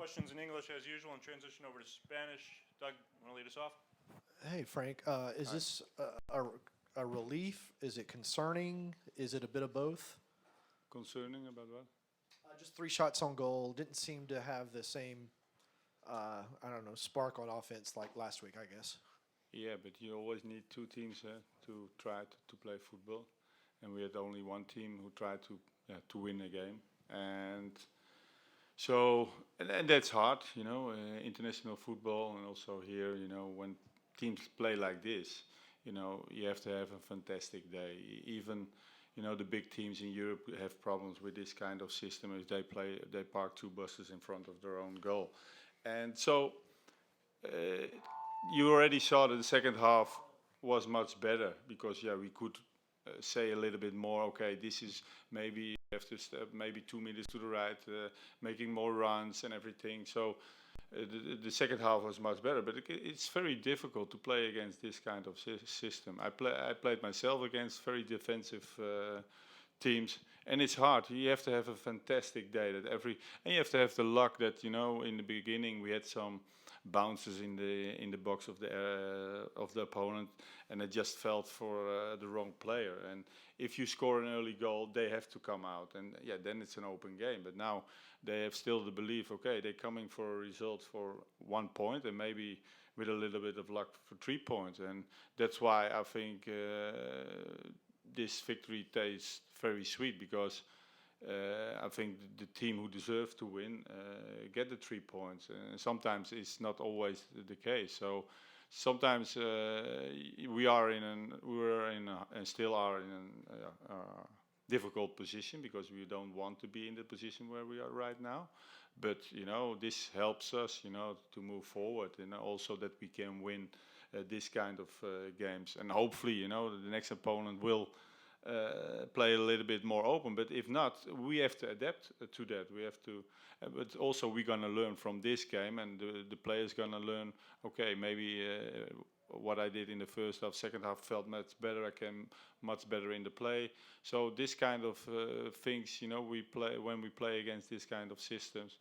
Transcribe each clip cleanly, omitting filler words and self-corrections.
questions in English as usual and transition over to Spanish. Doug, want to lead us off? Hey, Frank, is this a relief? Is it concerning? Is it a bit of both? Concerning about what? Just 3 shots on goal. Didn't seem to have the same, I don't know, spark on offense like last week, I guess. Yeah, but you always need two teams to try to play football, and we had only one team who tried to win a game, and so and that's hard, international football, and also here, when teams play like this, you have to have a fantastic day. Even the big teams in Europe have problems with this kind of system. If they park 2 buses in front of their own goal, and so. You already saw that the second half was much better because we could say a little bit more. Okay, this is maybe you have to step maybe 2 meters to the right, making more runs and everything. So the second half was much better, but it's very difficult to play against this kind of system. I played myself against very defensive teams, and it's hard. You have to have a fantastic day and you have to have the luck that in the beginning we had some bounces in the box of the opponent, and it just felt for the wrong player. And if you score an early goal, they have to come out, and then it's an open game. But now they have still the belief, okay, they're coming for a result for 1 point, and maybe with a little bit of luck for 3 points. And that's why I think this victory tastes very sweet, because I think the team who deserves to win get the 3 points. And sometimes it's not always the case. So sometimes we were in and still are in a difficult position, because we don't want to be in the position where we are right now. But this helps us, to move forward, and also that we can win this kind of games. And hopefully, the next opponent will play a little bit more open. But if not, we have to adapt to that. We have to, but also we're gonna learn from this game, and the players gonna learn. Okay, maybe what I did in the first half, second half felt much better. I came much better in the play. So this kind of things, we play when we play against this kind of systems.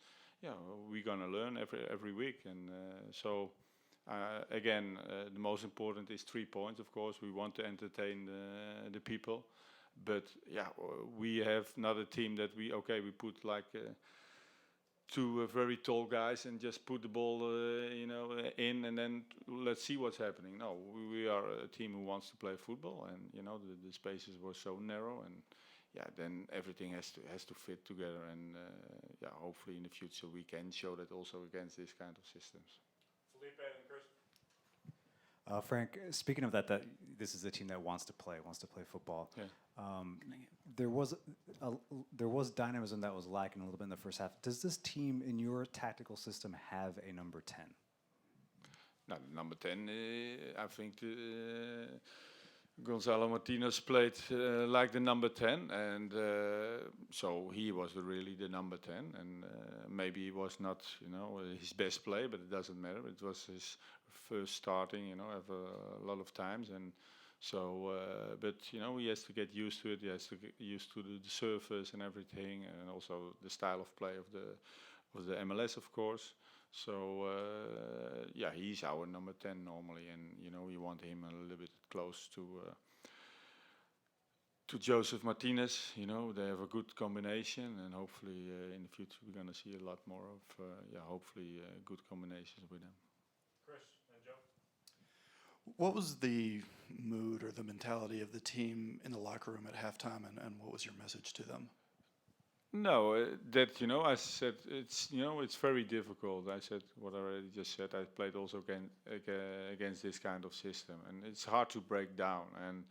We're gonna learn every week, and so. Again, the most important is 3 points. Of course, we want to entertain the people, but we have not a team that we put like 2 very tall guys and just put the ball in, and then let's see what's happening. No, we are a team who wants to play football, and the spaces were so narrow, and then everything has to fit together, and hopefully in the future we can show that also against this kind of systems. Felipe and Chris. Frank, speaking of that, this is a team that wants to play football. Yeah. There was dynamism that was lacking a little bit in the first half. Does this team, in your tactical system, have a number 10? Now, number 10, I think Gonzalo Martinez played like the number 10, and so he was really the number 10, and maybe it was not his best play, but it doesn't matter. It was his first starting, a lot of times, and so but he has to get used to it. He has to get used to the surface and everything, and also the style of play of the MLS, of course. So he's our number 10 normally, and we want him a little bit close to Joseph Martinez. They have a good combination, and hopefully in the future we're gonna see a lot more of hopefully good combinations with them. Chris and Joe. What was the mood or the mentality of the team in the locker room at halftime, and what was your message to them? No, I said it's very difficult. I said what I already just said. I played also against this kind of system, and it's hard to break down. And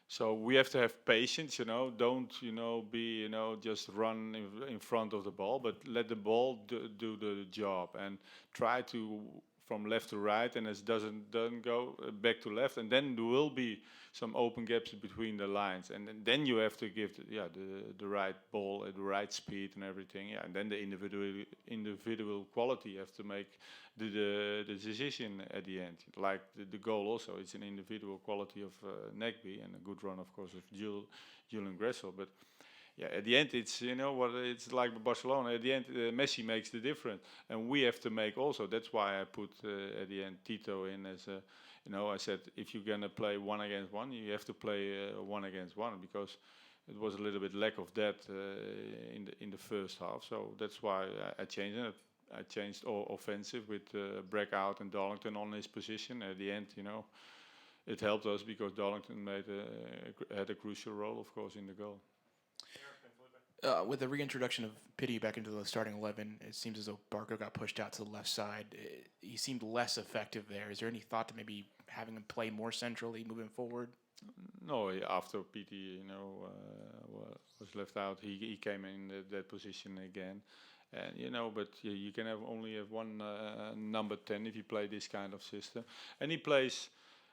so we have to have patience. Don't be just run in front of the ball, but let the ball do the job, and try to from left to right, and it doesn't go back to left, and then there will be some open gaps between the lines, and then you have to give the right ball at the right speed and everything, and then the individual quality have to make the decision at the end. Like the goal also, it's an individual quality of Negby, and a good run, of course, of Julian Gressel, but yeah, at the end, it's what it's like with Barcelona. At the end, Messi makes the difference, and we have to make also. That's why I put at the end Tito in as a. I said if you're gonna play 1 against 1, you have to play 1 against 1 because it was a little bit lack of that in the first half. So that's why I changed it. I changed all offensive with Breakout and Darlington on his position. At the end, it helped us because Darlington had a crucial role, of course, in the goal. With the reintroduction of Pity back into the starting 11, it seems as though Barco got pushed out to the left side. He seemed less effective there. Is there any thought to maybe having him play more centrally moving forward? No, after Pity, was left out, he came in that position again. And but you can only have one number 10 if you play this kind of system. And he plays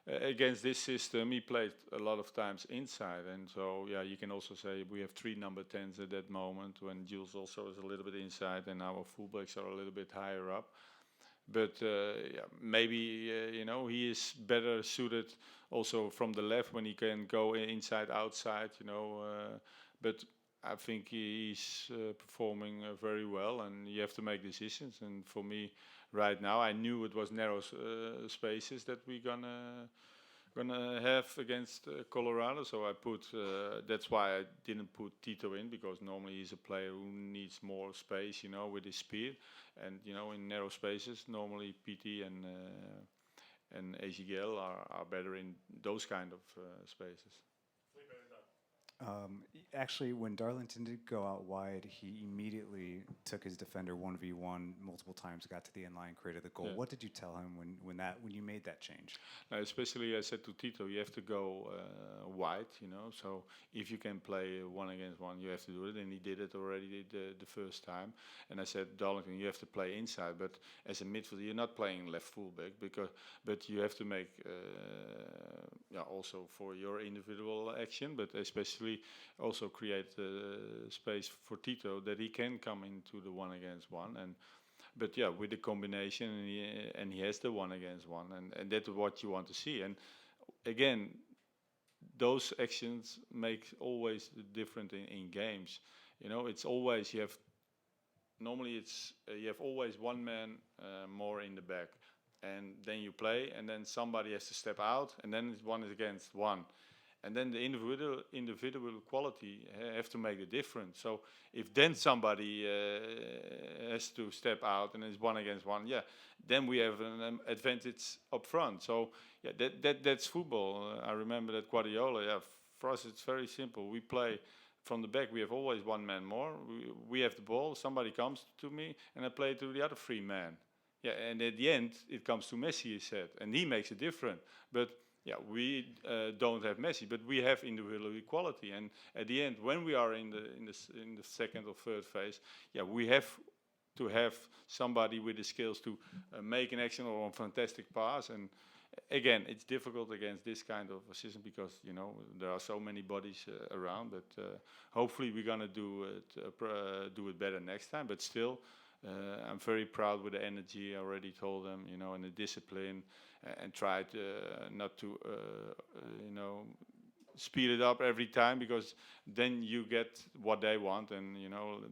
against this system. He played a lot of times inside, and so you can also say we have 3 number 10s at that moment when Jules also is a little bit inside, and our fullbacks are a little bit higher up. But maybe he is better suited also from the left when he can go inside, outside. But I think he's performing very well, and you have to make decisions. And for me, right now, I knew it was narrow spaces that we're gonna have against Colorado. So I put. That's why I didn't put Tito in, because normally he's a player who needs more space, with his speed. And in narrow spaces, normally PT and ACL are better in those kind of spaces. Actually, when Darlington did go out wide, he immediately took his defender 1v1 multiple times, got to the end line, created the goal. Yeah. What did you tell him when you made that change? Especially, I said to Tito, you have to go wide, So if you can play 1 against 1, you have to do it, and he did it already the first time. And I said, Darlington, you have to play inside, but as a midfielder, you're not playing left fullback but you have to make also for your individual action, but especially also create space for Tito that he can come into the 1 against 1. But with the combination, and he has the 1 against 1, and that's what you want to see. And again, those actions make always different in games. It's always you have always one man more in the back, and then you play, and then somebody has to step out, and then it's 1 against 1. And then the individual quality have to make the difference. So if then somebody has to step out and it's 1 against 1, then we have an advantage up front. So that's football. I remember that Guardiola. For us it's very simple. We play from the back. We have always one man more. We have the ball. Somebody comes to me, and I play to the other 3 men. And at the end it comes to Messi, he said, and he makes a difference. But we don't have Messi, but we have individual equality. And at the end, when we are in the second or third phase, we have to have somebody with the skills to make an action or a fantastic pass. And again, it's difficult against this kind of system because there are so many bodies around. But hopefully, we're gonna do it better next time. But still, I'm very proud with the energy. I already told them, and the discipline. And try not to, speed it up every time, because then you get what they want, and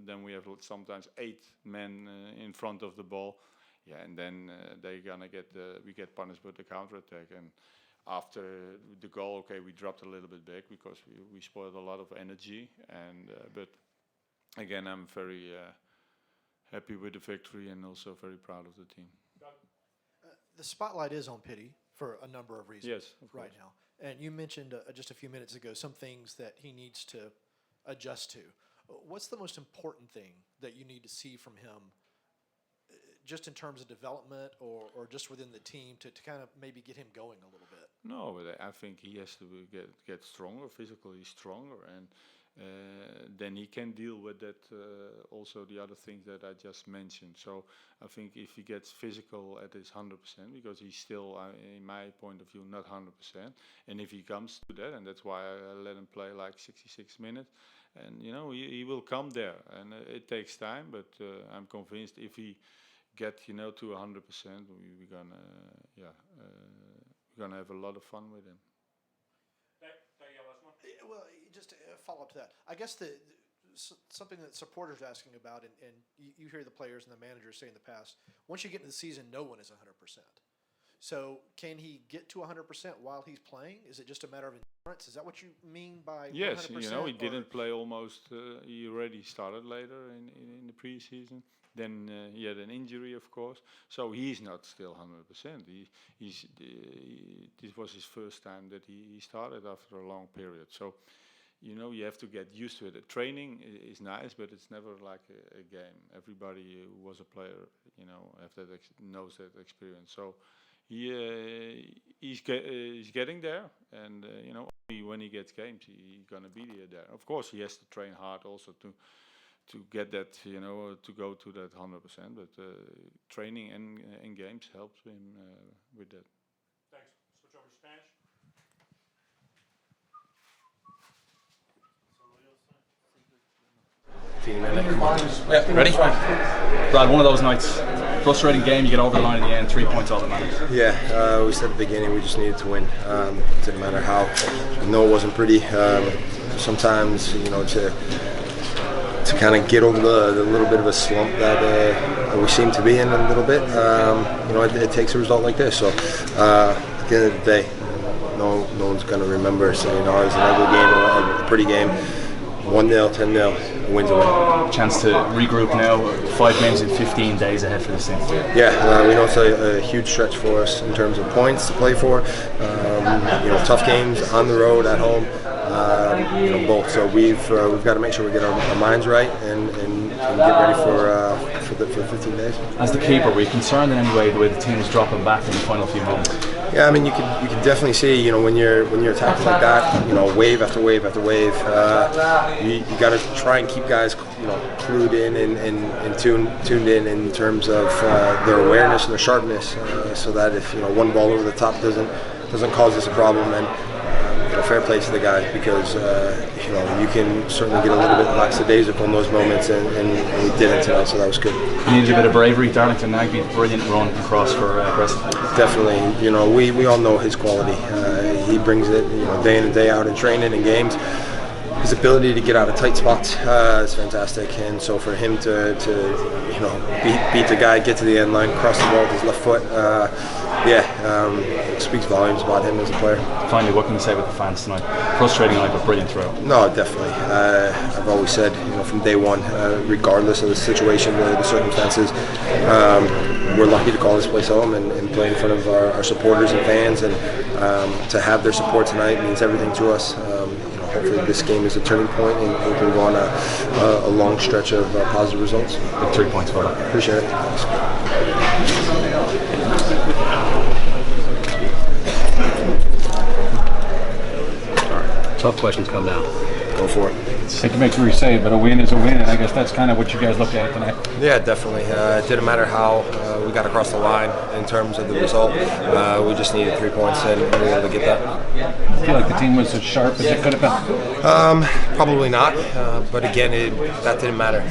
then we have sometimes 8 men in front of the ball, and then they're gonna we get punished with the counter attack. And after the goal, we dropped a little bit back because we spoiled a lot of energy. And but again, I'm very happy with the victory and also very proud of the team. The spotlight is on Pity for a number of reasons. Yes, of right course. now. And you mentioned just a few minutes ago some things that he needs to adjust to. What's the most important thing that you need to see from him, just in terms of development or just within the team, to kind of maybe get him going a little bit? No, but I think he has to get stronger, physically stronger, and then he can deal with that. Also, the other things that I just mentioned. So I think if he gets physical at his 100%, because he's still, in my point of view, not 100%, and if he comes to that, and that's why I let him play like 66 minutes, and he will come there, and it takes time, but I'm convinced if he get to 100%, we're gonna have a lot of fun with him. Well, just to follow up to that, I guess something that supporters are asking about, and you hear the players and the managers say in the past, once you get into the season, no one is 100%. So can he get to 100% while he's playing? Is it just a matter of endurance? Is that what you mean by 100%? Yes, he didn't play almost. He already started later in the preseason. Then he had an injury, of course. So he's not still 100%. This was his first time that he started after a long period. So, you have to get used to it. The training is nice, but it's never like a game. Everybody who was a player, knows that experience. So he's getting there, and only when he gets games, he's gonna be there. Of course, he has to train hard also to get that, to go to that 100%. But training and games helps him with that. Thanks. Switch over to Spanish. Yeah, ready? Brad, one of those nights, frustrating game, you get over the line in the end, 3 points all that matters. Yeah, we said at the beginning we just needed to win. Didn't matter how. I know it wasn't pretty. Sometimes, to kind of get over the little bit of a slump that we seem to be in a little bit, it takes a result like this. So at the end of the day, no one's going to remember saying, "Oh, it was an ugly game or a pretty game." 1-0, 10-0, wins a win. Chance to regroup now, 5 games in 15 days ahead for this team. Yeah, we know it's a huge stretch for us in terms of points to play for. Tough games on the road, at home, both. So we've got to make sure we get our minds right and get ready for 15 days. As the keeper, were you concerned in any way the way the team was dropping back in the final few moments? Yeah, I mean, you can definitely see, when you're attacking like that, wave after wave after wave, you got to try and keep guys, clued in and tuned in terms of their awareness and their sharpness, so that if one ball over the top doesn't cause us a problem, and fair play to the guys, because you can certainly get a little bit lackadaisical in those moments, and we didn't tonight, so that was good. You needed a bit of bravery. Darlington Nagby, brilliant run across for Gressel. Definitely, we all know his quality. He brings it, day in and day out in training and games. His ability to get out of tight spots is fantastic, and so for him to beat the guy, get to the end line, cross the ball with his left foot, it speaks volumes about him as a player. Finally, what can you say with the fans tonight? Frustrating night, but brilliant throw. No, definitely. I've always said, from day one, regardless of the situation, the circumstances, we're lucky to call this place home and play in front of our supporters and fans, and to have their support tonight means everything to us. Hopefully this game is a turning point, and we can go on a long stretch of positive results. 3 points for that. Appreciate it. Thanks. Tough questions come now. Go for it. I can make sure you say it, but a win is a win, and I guess that's kind of what you guys looked at tonight. Yeah, definitely. It didn't matter how we got across the line in terms of the result. We just needed 3 points, and we were able to get that. I feel like the team was as sharp as it could have been. Probably not, but again, that didn't matter.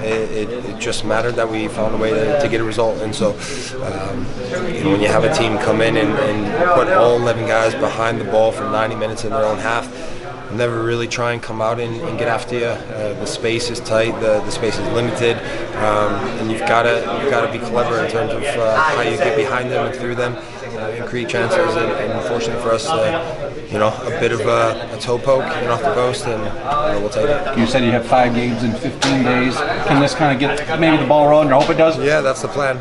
It just mattered that we found a way to get a result, and so when you have a team come in and put all 11 guys behind the ball for 90 minutes in their own half, never really try and come out and get after you. The space is tight, the space is limited, and you've got to be clever in terms of how you get behind them and through them and create chances. And unfortunately for us, a bit of a toe poke off the post, and we'll take it. You said you have 5 games in 15 days. Can this kind of get maybe the ball rolling? I hope it does. Yeah, that's the plan.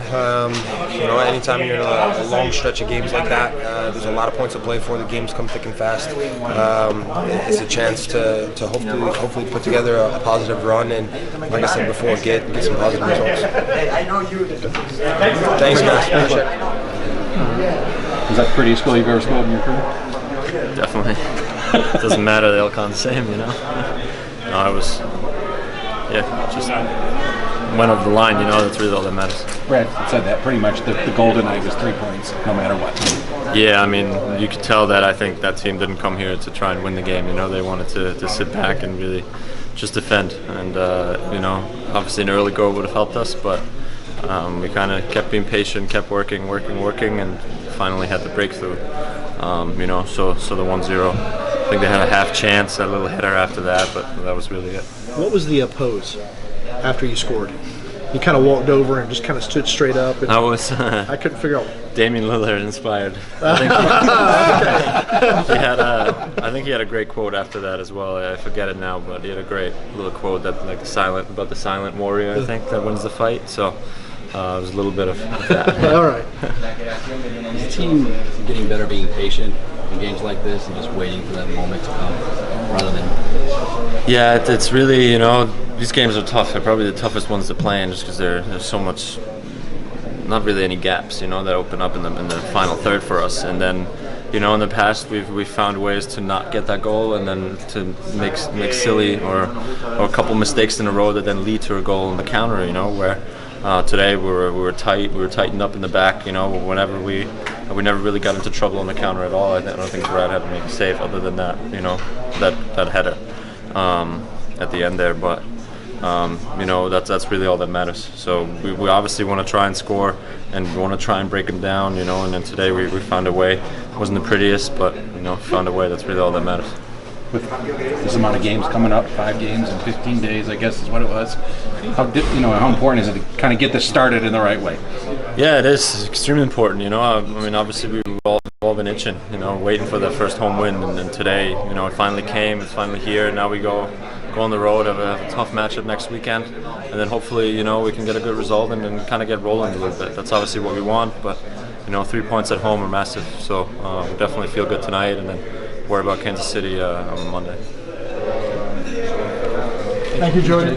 Anytime you're in a long stretch of games like that, there's a lot of points to play for. The games come thick and fast. It's a chance to hopefully put together a positive run, and like I said before, get some positive results. Thanks, guys. Appreciate it. Is that the prettiest goal you've ever scored in your career? Definitely. It doesn't matter, they all count the same, No, I was, just went over the line, that's really all that matters. Brad said that pretty much the goal tonight was 3 points, no matter what. Yeah, I mean, you could tell that I think that team didn't come here to try and win the game, they wanted to sit back and really just defend. And, obviously an early goal would have helped us, but we kind of kept being patient, kept working, and finally had the breakthrough. So the 1-0 I think they had a half chance, a little header after that, but that was really it. What was the pose after you scored? You kind of walked over and just kind of stood straight up. And I was. I couldn't figure out. Damian Lillard inspired. I think he had a great quote after that as well. I forget it now, but he had a great little quote that about the silent warrior. I think that wins the fight. So it was a little bit of that. All right. Is the team getting better being patient in games like this and just waiting for that moment to come rather than? Yeah, it's really, these games are tough. They're probably the toughest ones to play in just because there's so much, not really any gaps, that open up in the final third for us. And then, in the past we've found ways to not get that goal and then to make silly or a couple mistakes in a row that then lead to a goal in the counter, where today we were tight, we were tightened up in the back, whenever we never really got into trouble in the counter at all. I don't think Brad had to make a save other than that, that header at the end there. But that's really all that matters. So we obviously want to try and score, and we want to try and break them down, and then today we found a way. It wasn't the prettiest, but found a way. That's really all that matters. With this amount of games coming up, 5 games in 15 days, I guess is what it was. How important is it to kind of get this started in the right way? Yeah, it is. It's extremely important. Obviously we've all been itching, waiting for that first home win, and today, it finally came. It's finally here. Now we go on the road, have a tough matchup next weekend, and then hopefully, we can get a good result and kind of get rolling a little bit. That's obviously what we want, but 3 points at home are massive. So we definitely feel good tonight, and then worry about Kansas City on Monday. Thank you, Julian.